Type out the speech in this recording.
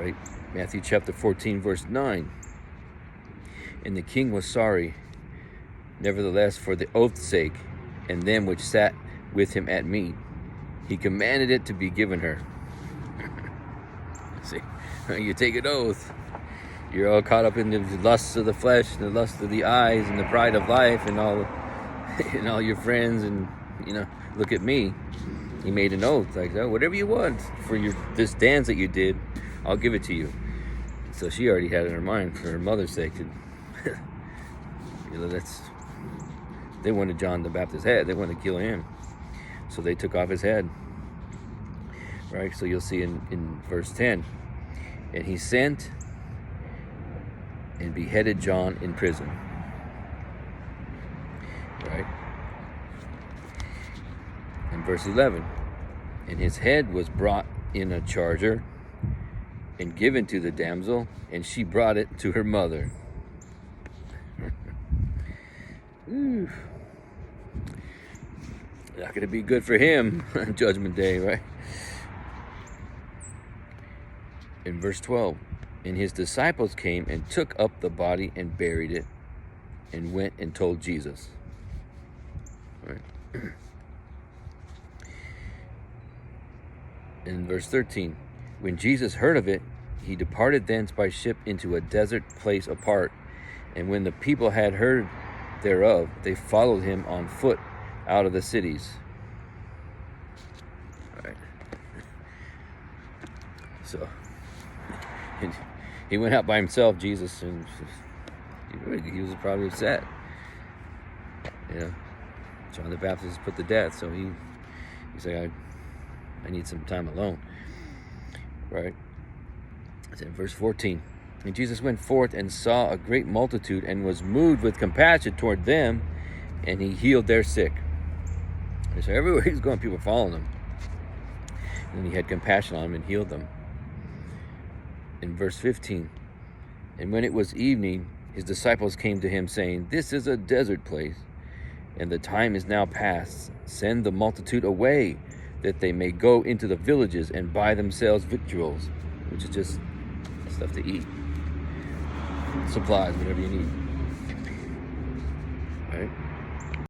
right? Matthew chapter 14, verse 9. And the king was sorry, nevertheless, for the oath's sake, and them which sat with him at meat, he commanded it to be given her. See, you take an oath, you're all caught up in the lusts of the flesh, and the lust of the eyes, and the pride of life, and all your friends, and look at me. He made an oath, like, oh, whatever you want for this dance that you did, I'll give it to you. So she already had it in her mind for her mother's sake. They wanted John the Baptist's head. They wanted to kill him. So they took off his head. Right? So you'll see in verse 10. And he sent and beheaded John in prison. Right? In verse 11. And his head was brought in a charger and given to the damsel, and she brought it to her mother. Not going to be good for him on Judgment Day, right? In verse 12, and his disciples came and took up the body and buried it, and went and told Jesus. Right. In verse 13, when Jesus heard of it, he departed thence by ship into a desert place apart. And when the people had heard thereof, they followed him on foot out of the cities. All right. So he went out by himself, Jesus, and he was probably upset. John the Baptist put to death, so he said, I need some time alone. Right? It's in verse 14. And Jesus went forth and saw a great multitude, and was moved with compassion toward them, and he healed their sick. And so everywhere he's going, people following him. And he had compassion on them and healed them. In verse 15. And when it was evening, his disciples came to him, saying, this is a desert place, and the time is now past. Send the multitude away, that they may go into the villages and buy themselves victuals, which is just stuff to eat, supplies, whatever you need.